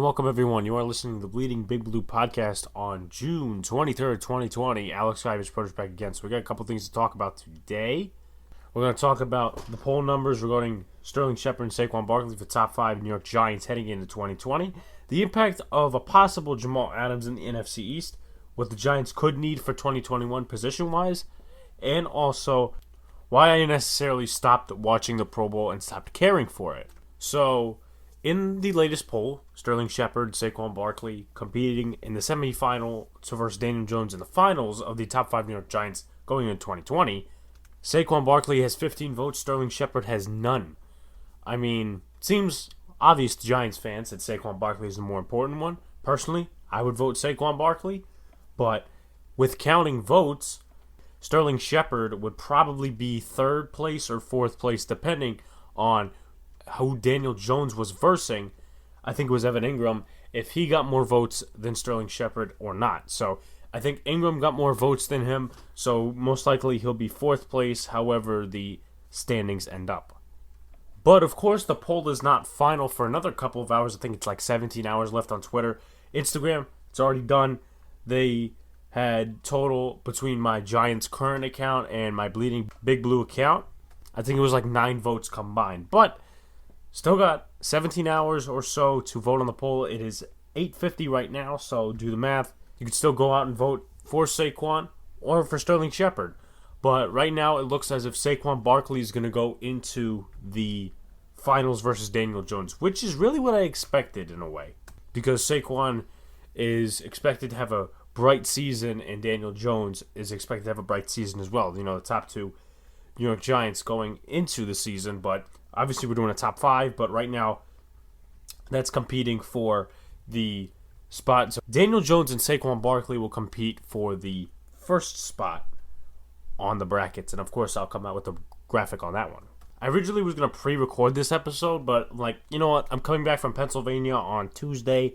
welcome everyone. You are listening to the Bleeding Big Blue podcast on June 23rd, 2020. Alex Ivers Produce back again. So we got a couple things to talk about today. We're going to talk about the poll numbers regarding Sterling Shepard and Saquon Barkley for top 5 New York Giants heading into 2020. The impact of a possible Jamal Adams in the NFC East, what the Giants could need for 2021 position-wise, and also why I necessarily stopped watching the Pro Bowl and stopped caring for it. So, in the latest poll, Sterling Shepard, Saquon Barkley competing in the semifinal versus Daniel Jones in the finals of the top 5 New York Giants going into 2020. Saquon Barkley has 15 votes, Sterling Shepard has none. I mean, it seems obvious to Giants fans that Saquon Barkley is the more important one. Personally, I would vote Saquon Barkley, but with counting votes, Sterling Shepard would probably be 3rd place or 4th place depending on who Daniel Jones was versing. I think it was Evan Ingram, if he got more votes than Sterling Shepard or not. So I think Ingram got more votes than him, so most likely he'll be 4th place, however the standings end up. But of course the poll is not final for another couple of hours. I think it's like 17 hours left on Twitter. Instagram, it's already done. They had total between my Giants current account and my Bleeding Big Blue account, I think it was like 9 votes combined. But still got 17 hours or so to vote on the poll. It is 8:50 right now, so do the math. You can still go out and vote for Saquon or for Sterling Shepard. But right now it looks as if Saquon Barkley is going to go into the finals versus Daniel Jones, which is really what I expected in a way. Because Saquon is expected to have a bright season and Daniel Jones is expected to have a bright season as well. You know, the top 2 New York Giants going into the season, but obviously we're doing a top 5, but right now that's competing for the spot. So Daniel Jones and Saquon Barkley will compete for the first spot on the brackets, and of course I'll come out with a graphic on that one. I originally was going to pre-record this episode, but you know what? I'm coming back from Pennsylvania on Tuesday,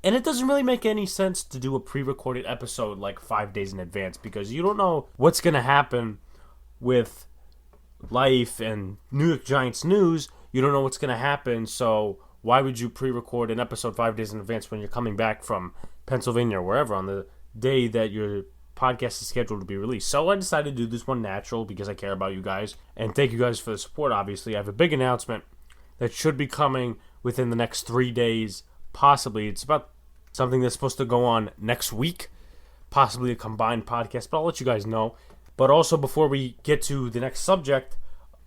and it doesn't really make any sense to do a pre-recorded episode like 5 days in advance because you don't know what's going to happen with life and New York Giants news. You don't know what's going to happen, so why would you pre-record an episode 5 days in advance when you're coming back from Pennsylvania or wherever on the day that your podcast is scheduled to be released? So I decided to do this one natural because I care about you guys, and thank you guys for the support. Obviously, I have a big announcement that should be coming within the next 3 days, possibly. It's about something that's supposed to go on next week, possibly a combined podcast, but I'll let you guys know. But also, before we get to the next subject,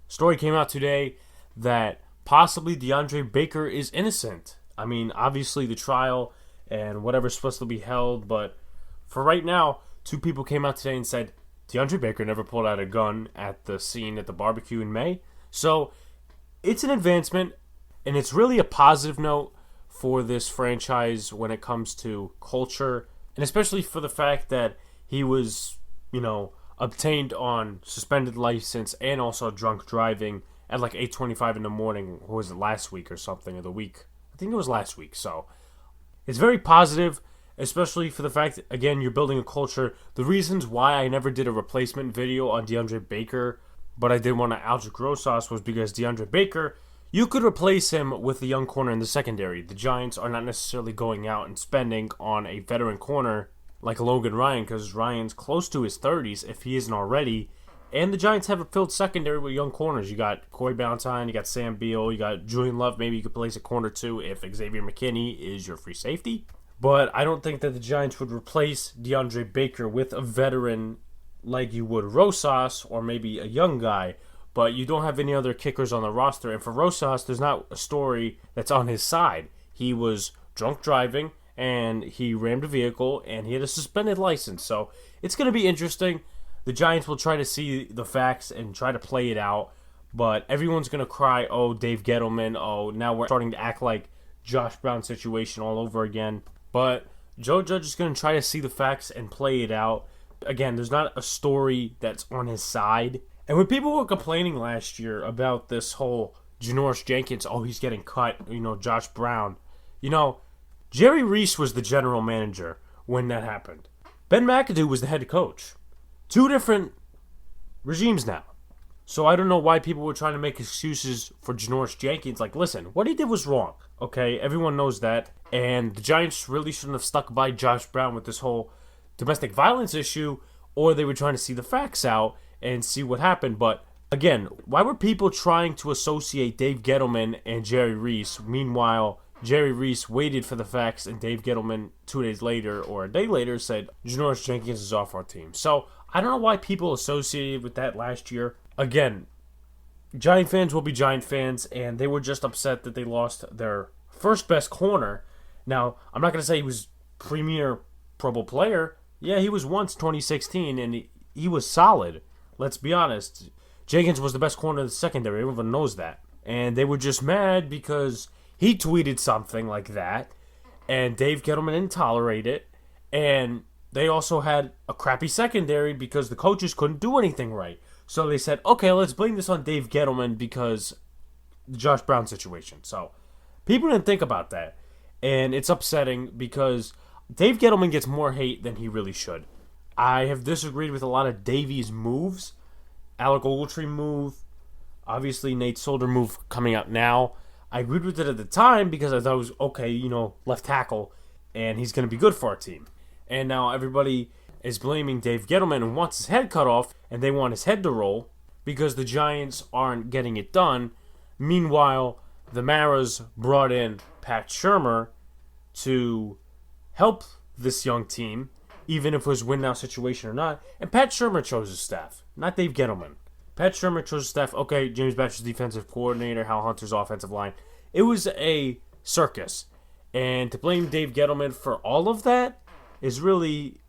story came out today that possibly DeAndre Baker is innocent. I mean, obviously the trial and whatever's supposed to be held, but for right now, 2 people came out today and said DeAndre Baker never pulled out a gun at the scene at the barbecue in May. So it's an advancement, and it's really a positive note for this franchise when it comes to culture, and especially for the fact that he was, obtained on suspended license and also drunk driving at like 8:25 in the morning. What was it, last week or something, or the week? I think it was last week. So it's very positive, especially for the fact that, again, you're building a culture. The reasons why I never did a replacement video on DeAndre Baker, but I did one on Aldrick Rosas, was because DeAndre Baker, you could replace him with a young corner in the secondary. The Giants are not necessarily going out and spending on a veteran corner like Logan Ryan, because Ryan's close to his 30s if he isn't already. And the Giants have a filled secondary with young corners. You got Corey Ballantyne, you got Sam Beal, you got Julian Love. Maybe you could place a corner too if Xavier McKinney is your free safety. But I don't think that the Giants would replace DeAndre Baker with a veteran like you would Rosas or maybe a young guy. But you don't have any other kickers on the roster. And for Rosas, there's not a story that's on his side. He was drunk driving, and he rammed a vehicle, and he had a suspended license. So it's going to be interesting. The Giants will try to see the facts and try to play it out. But everyone's going to cry, oh, Dave Gettleman, oh, now we're starting to act like Josh Brown situation all over again. But Joe Judge is going to try to see the facts and play it out. Again, there's not a story that's on his side. And when people were complaining last year about this whole Janoris Jenkins, oh, he's getting cut, Josh Brown, Jerry Reese was the general manager when that happened. Ben McAdoo was the head coach. 2 different regimes now. So I don't know why people were trying to make excuses for Janoris Jenkins. Like, listen, what he did was wrong. Okay, everyone knows that. And the Giants really shouldn't have stuck by Josh Brown with this whole domestic violence issue, or they were trying to see the facts out and see what happened. But again, why were people trying to associate Dave Gettleman and Jerry Reese? Meanwhile, Jerry Reese waited for the facts, and Dave Gettleman 2 days later or a day later said, Janoris Jenkins is off our team. So I don't know why people associated with that last year. Again, Giant fans will be Giant fans, and they were just upset that they lost their first best corner. Now, I'm not going to say he was premier Pro Bowl player. Yeah, he was once 2016, and he was solid. Let's be honest. Jenkins was the best corner of the secondary. Everyone knows that. And they were just mad because he tweeted something like that, and Dave Gettleman didn't tolerate it. And they also had a crappy secondary because the coaches couldn't do anything right. So they said, okay, let's blame this on Dave Gettleman because the Josh Brown situation. So people didn't think about that. And it's upsetting because Dave Gettleman gets more hate than he really should. I have disagreed with a lot of Davey's moves. Alec Ogletree move. Obviously, Nate Solder move coming out now. I agreed with it at the time because I thought it was, okay, left tackle, and he's going to be good for our team. And now everybody is blaming Dave Gettleman and wants his head cut off, and they want his head to roll because the Giants aren't getting it done. Meanwhile, the Maras brought in Pat Shurmur to help this young team, even if it was a win-now situation or not. And Pat Shurmur chose his staff, not Dave Gettleman. Pat Shurmur chose his staff. Okay, James Batcher's defensive coordinator, Hal Hunter's offensive line. It was a circus. And to blame Dave Gettleman for all of that is really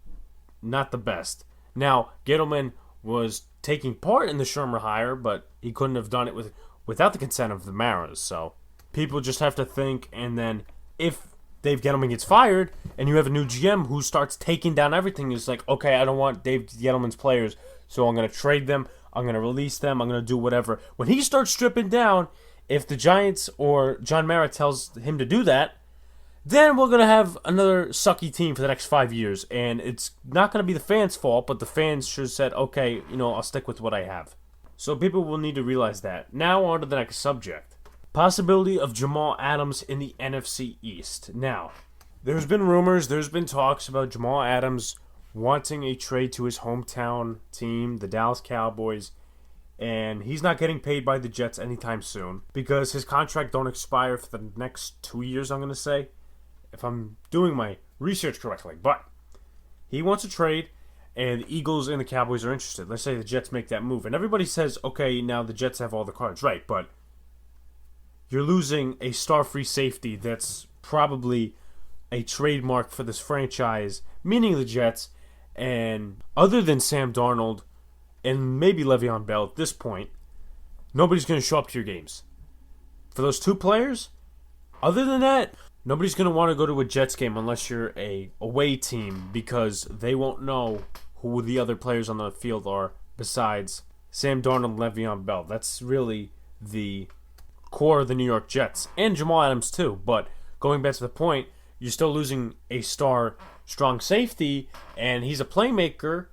not the best. Now, Gettleman was taking part in the Shurmur hire, but he couldn't have done it without the consent of the Maras. So people just have to think, and then if Dave Gettleman gets fired and you have a new GM who starts taking down everything, it's like, okay, I don't want Dave Gettleman's players, so I'm going to trade them, I'm going to release them, I'm going to do whatever. When he starts stripping down, if the Giants or John Mara tells him to do that, then we're going to have another sucky team for the next 5 years. And it's not going to be the fans' fault, but the fans should have said, okay, I'll stick with what I have. So people will need to realize that. Now on to the next subject. Possibility of Jamal Adams in the NFC East. Now, there's been rumors, there's been talks about Jamal Adams wanting a trade to his hometown team, the Dallas Cowboys, and he's not getting paid by the Jets anytime soon because his contract don't expire for the next 2 years, I'm going to say, if I'm doing my research correctly. But he wants a trade, and the Eagles and the Cowboys are interested. Let's say the Jets make that move, and everybody says, okay, now the Jets have all the cards, right, but you're losing a star-free safety that's probably a trademark for this franchise, meaning the Jets. And other than Sam Darnold and maybe Le'Veon Bell at this point, nobody's going to show up to your games. For those two players, other than that, nobody's going to want to go to a Jets game unless you're a away team because they won't know who the other players on the field are besides Sam Darnold and Le'Veon Bell. That's really the core of the New York Jets, and Jamal Adams too. But going back to the point, you're still losing a star strong safety, and he's a playmaker.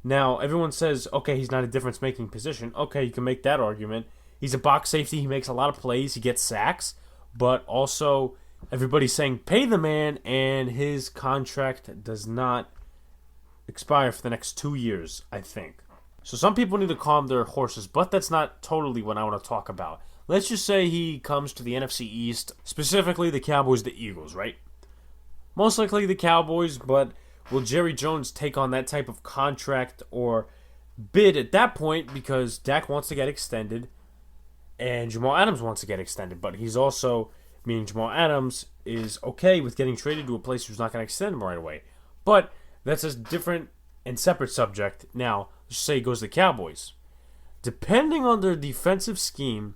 Now, everyone says, okay, he's not a difference-making position. Okay, you can make that argument. He's a box safety. He makes a lot of plays. He gets sacks. But also, everybody's saying pay the man, and his contract does not expire for the next 2 years, I think. So some people need to calm their horses, but that's not totally what I want to talk about. Let's just say he comes to the NFC East, specifically the Cowboys, the Eagles, right? Most likely the Cowboys, but will Jerry Jones take on that type of contract or bid at that point because Dak wants to get extended and Jamal Adams wants to get extended, but he's also, meaning Jamal Adams, is okay with getting traded to a place who's not going to extend him right away. But that's a different and separate subject. Now, let's just say he goes to the Cowboys. Depending on their defensive scheme,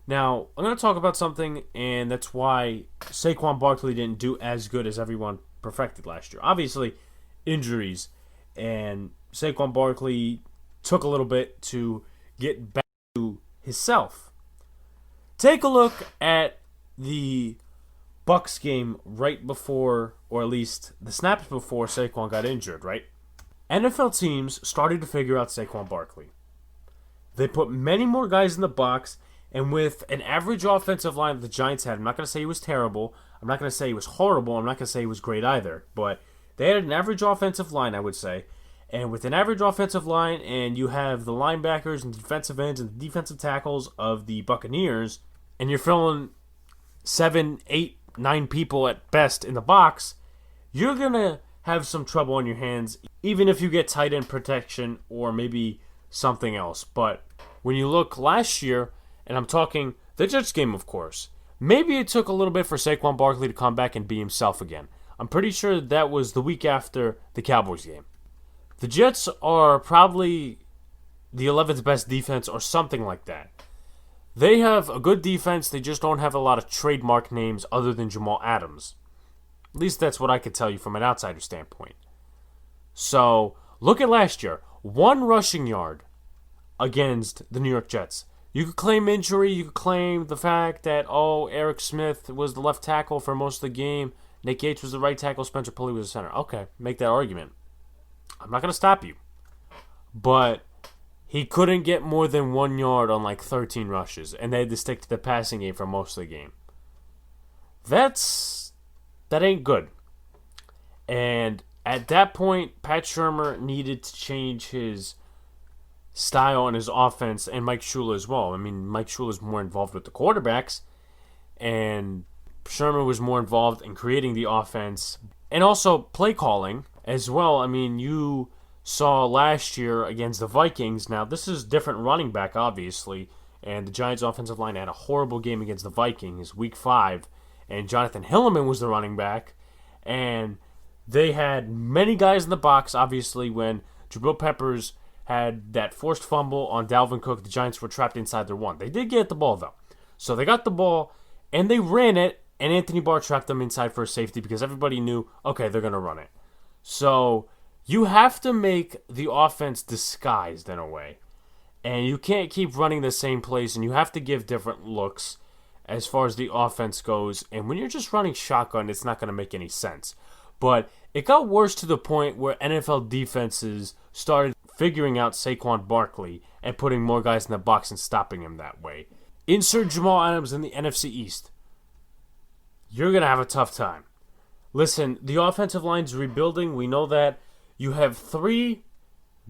now, I'm going to talk about something, and that's why Saquon Barkley didn't do as good as everyone perfected last year. Obviously, injuries, and Saquon Barkley took a little bit to get back to himself. Take a look at the Bucs game right before, or at least the snaps before Saquon got injured, right? NFL teams started to figure out Saquon Barkley. They put many more guys in the box, And with an average offensive line that the Giants had, I'm not going to say it was terrible. I'm not going to say it was horrible. I'm not going to say it was great either. But they had an average offensive line, I would say. And with an average offensive line, and you have the linebackers and defensive ends and defensive tackles of the Buccaneers, and you're filling 7, 8, 9 people at best in the box, you're going to have some trouble on your hands, even if you get tight end protection or maybe something else. But when you look last year, and I'm talking the Jets game, of course, maybe it took a little bit for Saquon Barkley to come back and be himself again. I'm pretty sure that was the week after the Cowboys game. The Jets are probably the 11th best defense or something like that. They have a good defense, they just don't have a lot of trademark names other than Jamal Adams. At least that's what I could tell you from an outsider standpoint. So, look at last year. 1 rushing yard against the New York Jets. You could claim injury, you could claim the fact that, Eric Smith was the left tackle for most of the game, Nick Gates was the right tackle, Spencer Pulley was the center. Okay, make that argument. I'm not going to stop you. But he couldn't get more than 1 yard on like 13 rushes, and they had to stick to the passing game for most of the game. That ain't good. And at that point, Pat Shurmur needed to change his style and his offense, and Mike Shula as well. I mean, Mike Shula is more involved with the quarterbacks, and Shurmur was more involved in creating the offense and also play calling as well. I mean, you saw last year against the Vikings. Now, this is different running back, obviously, and the Giants' offensive line had a horrible game against the Vikings, Week 5, and Jonathan Hilliman was the running back, and they had many guys in the box, obviously, when Jabril Peppers had that forced fumble on Dalvin Cook. The Giants were trapped inside their 1. They did get the ball, though. So they got the ball, and they ran it, and Anthony Barr trapped them inside for a safety because everybody knew, okay, they're going to run it. So you have to make the offense disguised in a way. And you can't keep running the same plays, and you have to give different looks as far as the offense goes. And when you're just running shotgun, it's not going to make any sense. But it got worse to the point where NFL defenses started figuring out Saquon Barkley and putting more guys in the box and stopping him that way. Insert Jamal Adams in the NFC East. You're going to have a tough time. Listen, the offensive line's rebuilding. We know that. You have 3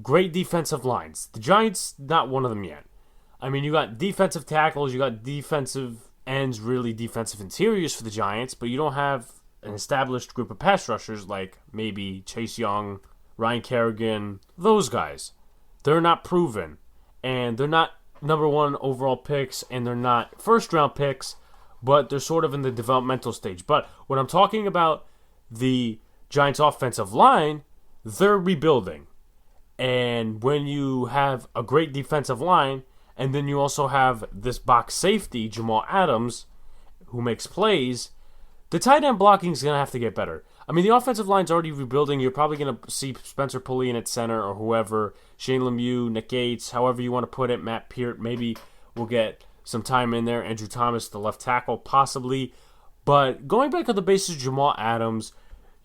great defensive lines. The Giants, not one of them yet. I mean, you got defensive tackles, you got defensive ends, really defensive interiors for the Giants, but you don't have an established group of pass rushers like maybe Chase Young, Ryan Kerrigan, those guys. They're not proven, and they're not number 1 overall picks, and they're not first-round picks, but they're sort of in the developmental stage. But when I'm talking about the Giants' offensive line, they're rebuilding. And when you have a great defensive line, and then you also have this box safety, Jamal Adams, who makes plays, the tight end blocking is going to have to get better. I mean, the offensive line's already rebuilding. You're probably going to see Spencer Pulley in at center or whoever, Shane Lemieux, Nick Gates, however you want to put it, Matt Peart. Maybe we'll get some time in there. Andrew Thomas, the left tackle, possibly. But going back to the basics, Jamal Adams,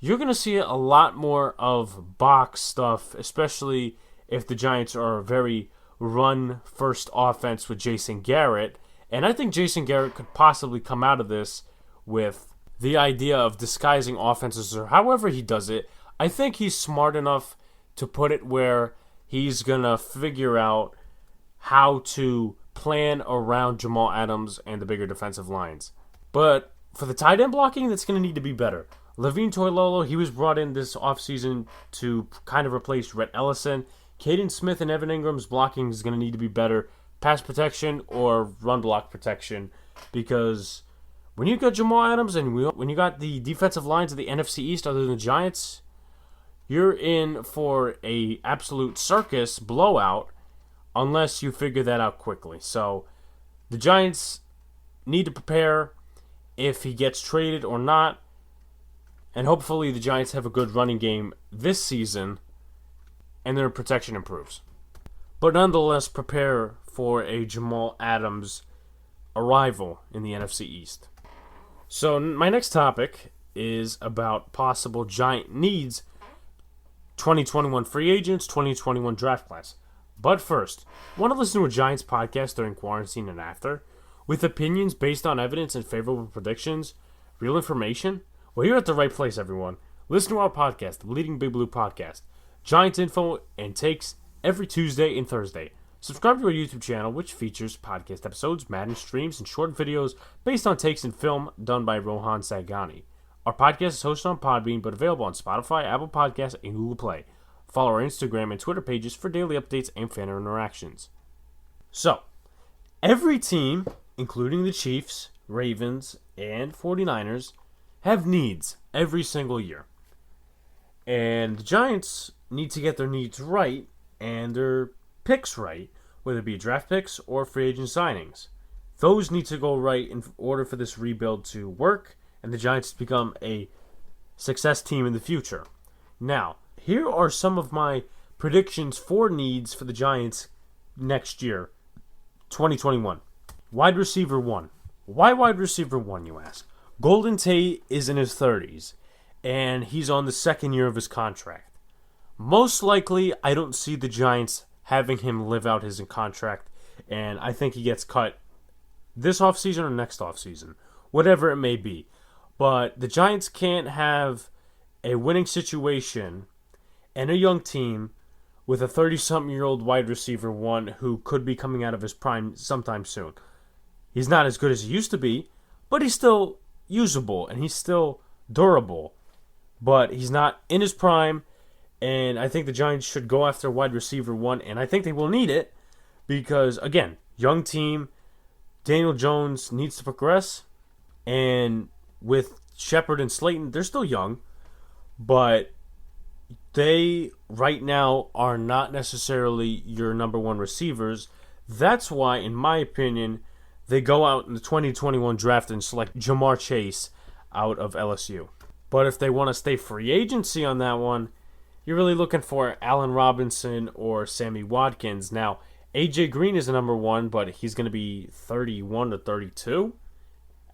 you're going to see a lot more of box stuff, especially if the Giants are a very run-first offense with Jason Garrett. And I think Jason Garrett could possibly come out of this with the idea of disguising offenses or however he does it. I think he's smart enough to put it where he's going to figure out how to plan around Jamal Adams and the bigger defensive lines. But for the tight end blocking, that's going to need to be better. Levine Toilolo, he was brought in this offseason to kind of replace Rhett Ellison. Caden Smith and Evan Ingram's blocking is going to need to be better. Pass protection or run block protection. Because when you got Jamal Adams and when you got the defensive lines of the NFC East other than the Giants, you're in for a absolute circus blowout unless you figure that out quickly. So the Giants need to prepare if he gets traded or not. And hopefully the Giants have a good running game this season and their protection improves. But nonetheless, prepare for a Jamal Adams arrival in the NFC East. So my next topic is about possible Giant needs, 2021 free agents, 2021 draft class. But first, want to listen to a Giants podcast during quarantine and after? with opinions based on evidence and favorable predictions, real information? Well, you're at the right place, everyone. Listen to our podcast, the Bleeding Big Blue Podcast. Giants info and takes every Tuesday and Thursday. Subscribe to our YouTube channel, which features podcast episodes, Madden streams, and short videos based on takes and film done by Rohan Sagani. Our podcast is hosted on Podbean, but available on Spotify, Apple Podcasts, and Google Play. Follow our Instagram and Twitter pages for daily updates and fan interactions. So, every team, including the Chiefs, Ravens, and 49ers, have needs every single year. And the Giants need to get their needs right and their picks right, whether it be draft picks or free agent signings. Those need to go right in order for this rebuild to work and the Giants to become a success team in the future. Now, here are some of my predictions for needs for the Giants next year, 2021. Wide receiver 1. Why wide receiver 1, you ask? Golden Tate is in his 30s, and he's on the second year of his contract. Most likely, I don't see the Giants having him live out his contract, and I think he gets cut this offseason or next offseason, whatever it may be. But the Giants can't have a winning situation and a young team with a 30-something-year-old wide receiver 1 who could be coming out of his prime sometime soon. He's not as good as he used to be, but he's still usable and he's still durable. But he's not in his prime, and I think the Giants should go after wide receiver 1, and I think they will need it because, again, young team, Daniel Jones needs to progress, and with Shepard and Slayton, they're still young, but they right now are not necessarily your number 1 receivers. That's why, in my opinion, they go out in the 2021 draft and select Jamar Chase out of LSU. But if they want to stay free agency on that one, you're really looking for Allen Robinson or Sammy Watkins. Now, AJ Green is the number 1, but he's going to be 31 to 32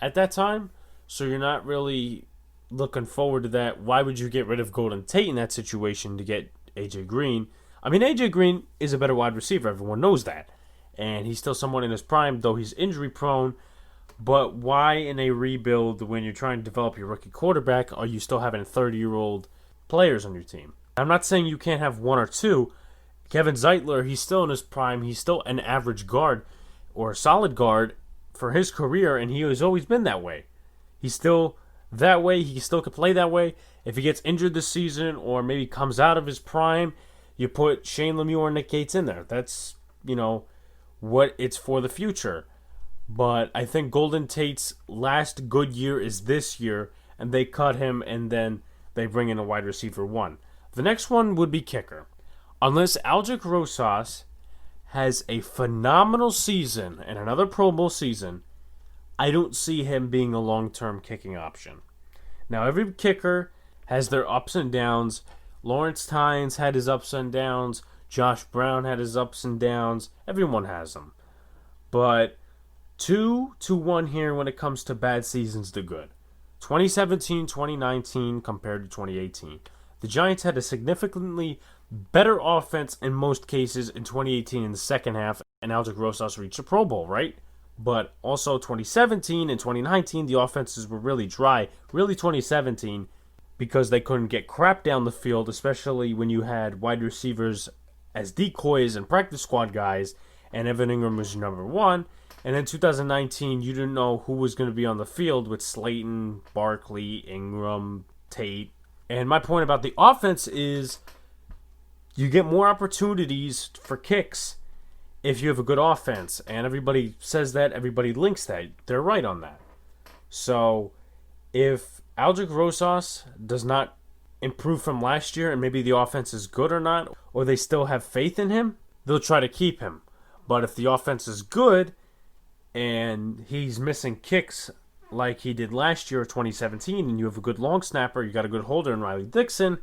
at that time. So you're not really looking forward to that. Why would you get rid of Golden Tate in that situation to get AJ Green? I mean, AJ Green is a better wide receiver. Everyone knows that. And he's still somewhat in his prime, though he's injury prone. But why in a rebuild when you're trying to develop your rookie quarterback are you still having 30-year-old players on your team? I'm not saying you can't have 1 or 2. Kevin Zeitler, he's still in his prime. He's still an average guard or a solid guard for his career, and he has always been that way. He's still that way. He still could play that way. If he gets injured this season or maybe comes out of his prime, you put Shane Lemieux or Nick Gates in there. That's, what it's for the future. But I think Golden Tate's last good year is this year, and they cut him, and then they bring in a wide receiver 1. The next one would be kicker. Unless Aldrick Rosas has a phenomenal season and another Pro Bowl season, I don't see him being a long-term kicking option. Now, every kicker has their ups and downs. Lawrence Tynes had his ups and downs. Josh Brown had his ups and downs. Everyone has them. But 2-1 here when it comes to bad seasons to good. 2017, 2019 compared to 2018. The Giants had a significantly better offense in most cases in 2018 in the second half, and Aldrick Rosas reached the Pro Bowl, right? But also 2017 and 2019, the offenses were really dry. Really 2017, because they couldn't get crap down the field, especially when you had wide receivers as decoys and practice squad guys, and Evan Ingram was your number 1. And then 2019, you didn't know who was going to be on the field with Slayton, Barkley, Ingram, Tate. And my point about the offense is you get more opportunities for kicks if you have a good offense. And everybody says that, everybody links that. They're right on that. So if Aldrick Rosas does not improve from last year and maybe the offense is good or not, or they still have faith in him, they'll try to keep him. But if the offense is good and he's missing kicks like he did last year, 2017, and you have a good long snapper, you got a good holder in Riley Dixon,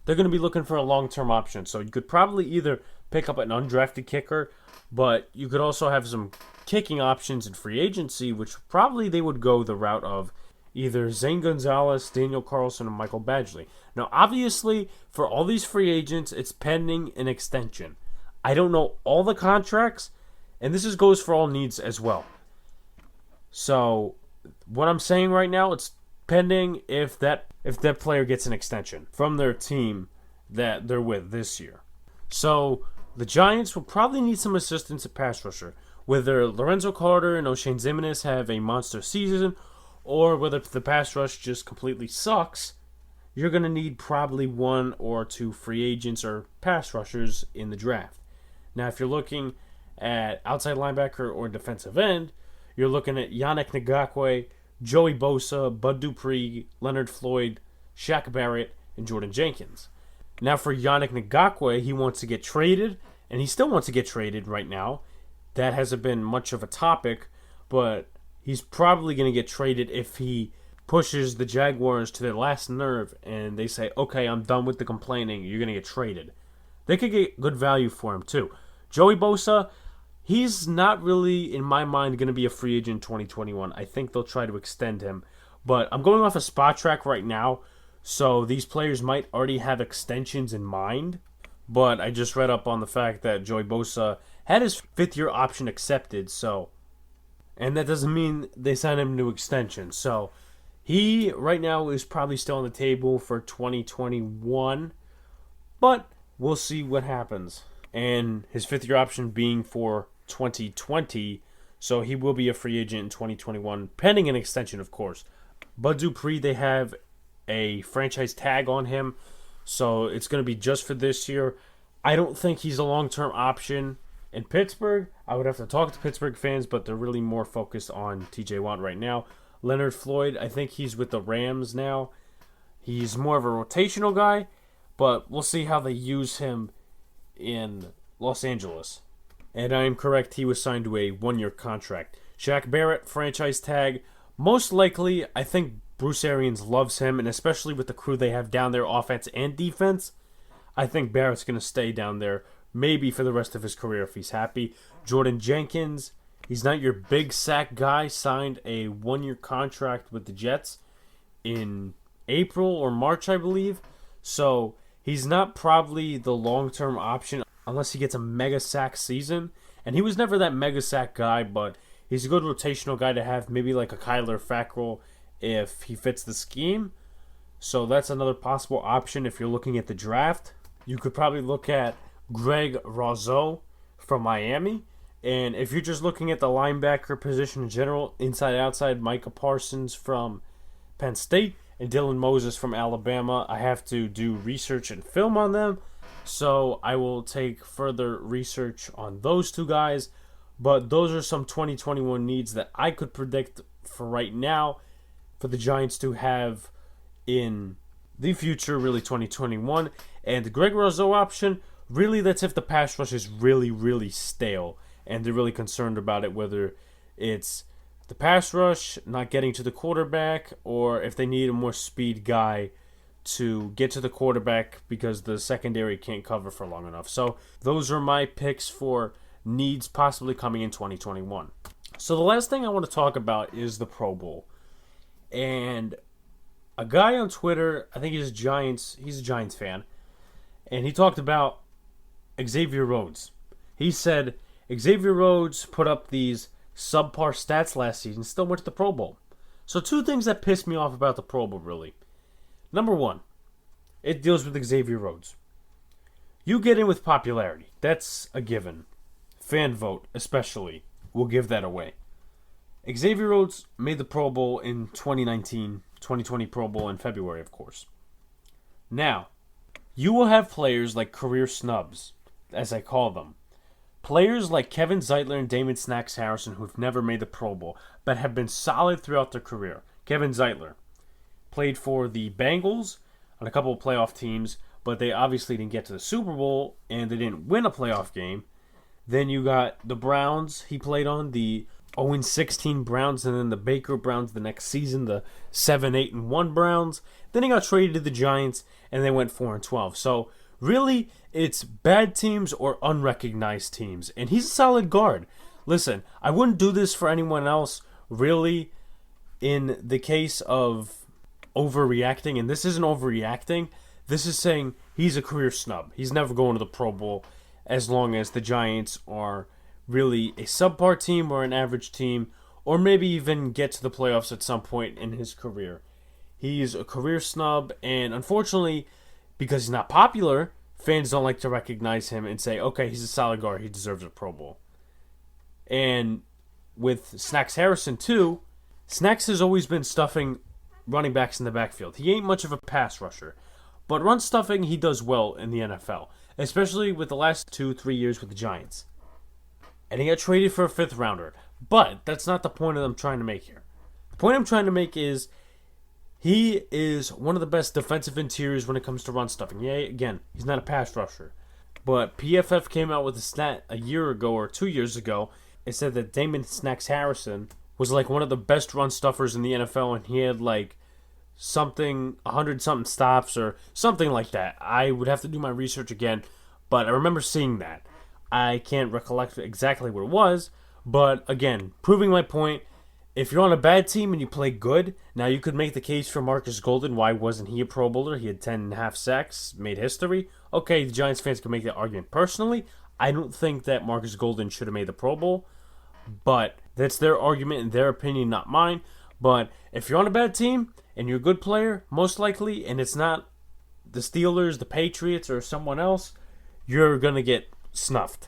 they're going to be looking for a long-term option. So you could probably either pick up an undrafted kicker, but you could also have some kicking options in free agency, which probably they would go the route of either Zane Gonzalez, Daniel Carlson, and Michael Badgley. Now, obviously, for all these free agents, it's pending an extension. I don't know all the contracts, and this goes for all needs as well. So what I'm saying right now, it's pending if that player gets an extension from their team that they're with this year. So the Giants will probably need some assistance at pass rusher. Whether Lorenzo Carter and O'Shane Ximines have a monster season, or whether the pass rush just completely sucks, you're going to need probably one or two free agents or pass rushers in the draft. Now, if you're looking at outside linebacker or defensive end, you're looking at Yannick Ngakoue, Joey Bosa, Bud Dupree, Leonard Floyd, Shaq Barrett, and Jordan Jenkins. Now, for Yannick Ngakoue, he wants to get traded, and he still wants to get traded right now. That hasn't been much of a topic, but he's probably going to get traded if he pushes the Jaguars to their last nerve and they say, okay, I'm done with the complaining, you're going to get traded. They could get good value for him too. Joey Bosa, he's not really, in my mind, going to be a free agent in 2021. I think they'll try to extend him. But I'm going off a spot track right now, so these players might already have extensions in mind. But I just read up on the fact that Joey Bosa had his fifth-year option accepted, and that doesn't mean they signed him to extension. So he, right now, is probably still on the table for 2021, but we'll see what happens. And his fifth-year option being for 2020, so he will be a free agent in 2021, pending an extension, of course. Bud Dupree, they have a franchise tag on him, so it's going to be just for this year. I don't think he's a long-term option in Pittsburgh. I would have to talk to Pittsburgh fans, but they're really more focused on TJ Watt right now. Leonard Floyd, I think he's with the Rams now. He's more of a rotational guy, but we'll see how they use him in Los Angeles. And I am correct, he was signed to a one-year contract. Shaq Barrett, franchise tag. Most likely, I think Bruce Arians loves him, and especially with the crew they have down there, offense and defense, I think Barrett's going to stay down there, maybe for the rest of his career if he's happy. Jordan Jenkins, he's not your big sack guy, signed a one-year contract with the Jets in April or March, I believe. So he's not probably the long-term option unless he gets a mega sack season. And he was never that mega sack guy, but he's a good rotational guy to have, maybe like a Kyler Fackrell if he fits the scheme. So that's another possible option if you're looking at the draft. You could probably look at Greg Rousseau from Miami. And if you're just looking at the linebacker position in general, inside-outside, Micah Parsons from Penn State and Dylan Moses from Alabama, I have to do research and film on them. So I will take further research on those two guys. But those are some 2021 needs that I could predict for right now for the Giants to have in the future, really 2021. And the Greg Rousseau option, really that's if the pass rush is really, really stale and they're really concerned about it, whether it's the pass rush not getting to the quarterback or if they need a more speed guy to get to the quarterback because the secondary can't cover for long enough. So those are my picks for needs possibly coming in 2021. So the last thing I want to talk about is the Pro Bowl. And a guy on Twitter, I think he's a Giants fan, and he talked about Xavier Rhodes. He said Xavier Rhodes put up these subpar stats last season, still went to the Pro Bowl. So two things that pissed me off about the Pro Bowl, really. Number one, it deals with Xavier Rhodes. You get in with popularity. That's a given. Fan vote, especially, will give that away. Xavier Rhodes made the Pro Bowl in 2019, 2020 Pro Bowl in February, of course. Now, you will have players like career snubs, as I call them. Players like Kevin Zeitler and Damon Snacks Harrison who've never made the Pro Bowl, but have been solid throughout their career. Kevin Zeitler played for the Bengals on a couple of playoff teams, but they obviously didn't get to the Super Bowl, and they didn't win a playoff game. Then you got the Browns he played on, the 0-16 Browns, and then the Baker Browns the next season, the 7-8-1 Browns. Then he got traded to the Giants, and they went 4-12. So really, it's bad teams or unrecognized teams, and he's a solid guard. Listen, I wouldn't do this for anyone else, really, in the case of overreacting, and this isn't overreacting. This is saying he's a career snub. He's never going to the Pro Bowl as long as the Giants are really a subpar team or an average team, or maybe even get to the playoffs at some point in his career. He's a career snub, and unfortunately, because he's not popular, fans don't like to recognize him and say, okay, he's a solid guard, he deserves a Pro Bowl. And with Snacks Harrison, too, Snacks has always been stuffing running backs in the backfield. He ain't much of a pass rusher, but run stuffing he does well in the NFL, especially with the last 2-3 years with the Giants. And he got traded for a 5th rounder. But that's not the point that I'm trying to make here. The point I'm trying to make is he is one of the best defensive interiors when it comes to run stuffing. Yeah, again, he's not a pass rusher. But PFF came out with a stat a year ago or 2 years ago. It said that Damon Snacks Harrison was like one of the best run stuffers in the NFL, and he had like 100-something stops or something like that. I would have to do my research again, but I remember seeing that. I can't recollect exactly what it was, but again, proving my point, if you're on a bad team and you play good, now you could make the case for Marcus Golden. Why wasn't he a Pro Bowler? He had 10.5 sacks, made history. Okay, the Giants fans can make that argument. Personally, I don't think that Marcus Golden should have made the Pro Bowl, but that's their argument and their opinion, not mine. But if you're on a bad team and you're a good player, most likely, and it's not the Steelers, the Patriots, or someone else, you're going to get snuffed.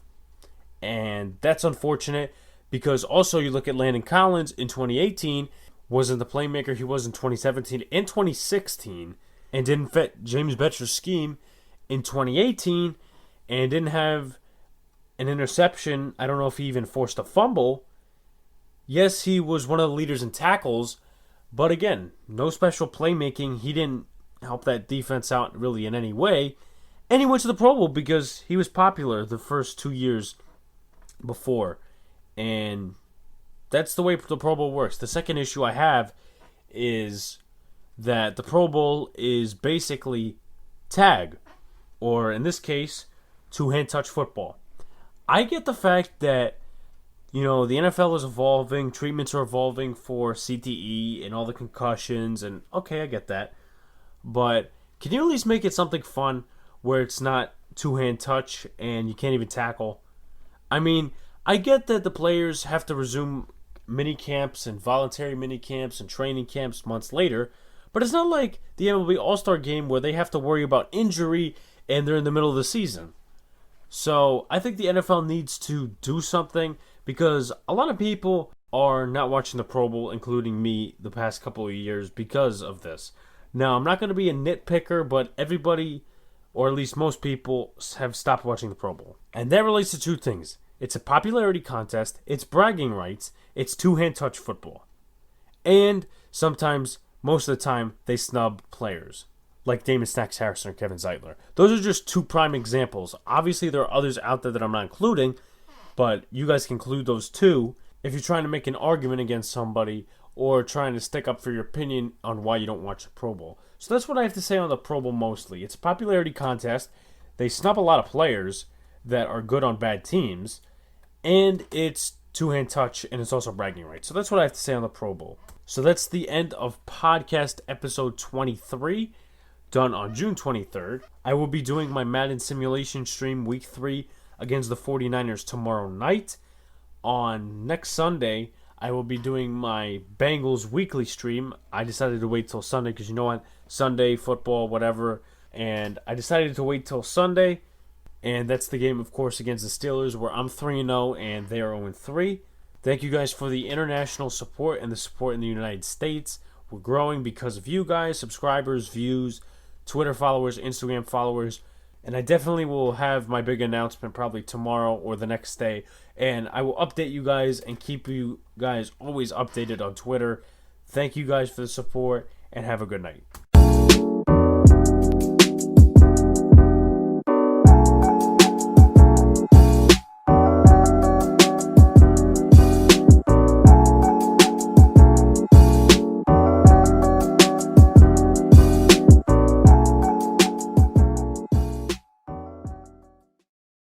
And that's unfortunate because also you look at Landon Collins in 2018, wasn't the playmaker he was in 2017 and 2016, and didn't fit James Betcher's scheme in 2018, and didn't have an interception. I don't know if he even forced a fumble. Yes, he was one of the leaders in tackles, but again, no special playmaking. He didn't help that defense out really in any way. And he went to the Pro Bowl because he was popular the first 2 years before. And that's the way the Pro Bowl works. The second issue I have is that the Pro Bowl is basically tag, or in this case, two-hand touch football. I get the fact that, the NFL is evolving, treatments are evolving for CTE and all the concussions, and okay, I get that. But can you at least make it something fun where it's not two-hand touch and you can't even tackle? I mean, I get that the players have to resume mini camps and voluntary mini camps and training camps months later, but it's not like the MLB All-Star Game where they have to worry about injury and they're in the middle of the season. So I think the NFL needs to do something because a lot of people are not watching the Pro Bowl, including me, the past couple of years because of this. Now, I'm not going to be a nitpicker, but everybody, or at least most people, have stopped watching the Pro Bowl. And that relates to two things. It's a popularity contest, it's bragging rights, it's two-hand touch football. And sometimes, most of the time, they snub players, like Damon Snacks Harrison or Kevin Zeitler. Those are just two prime examples. Obviously, there are others out there that I'm not including, but you guys can include those two if you're trying to make an argument against somebody or trying to stick up for your opinion on why you don't watch the Pro Bowl. So that's what I have to say on the Pro Bowl mostly. It's a popularity contest. They snub a lot of players that are good on bad teams, and it's two-hand touch, and it's also bragging rights. So that's what I have to say on the Pro Bowl. So that's the end of podcast episode 23, done on June 23rd. I will be doing my Madden simulation stream week 3 against the 49ers tomorrow night. On next Sunday, I will be doing my Bengals weekly stream. I decided to wait till Sunday because you know what? Sunday, football, whatever. And I decided to wait till Sunday. And that's the game, of course, against the Steelers where I'm 3-0 and they are 0-3. Thank you guys for the international support and the support in the United States. We're growing because of you guys, subscribers, views, Twitter followers, Instagram followers. And I definitely will have my big announcement probably tomorrow or the next day. And I will update you guys and keep you guys always updated on Twitter. Thank you guys for the support and have a good night.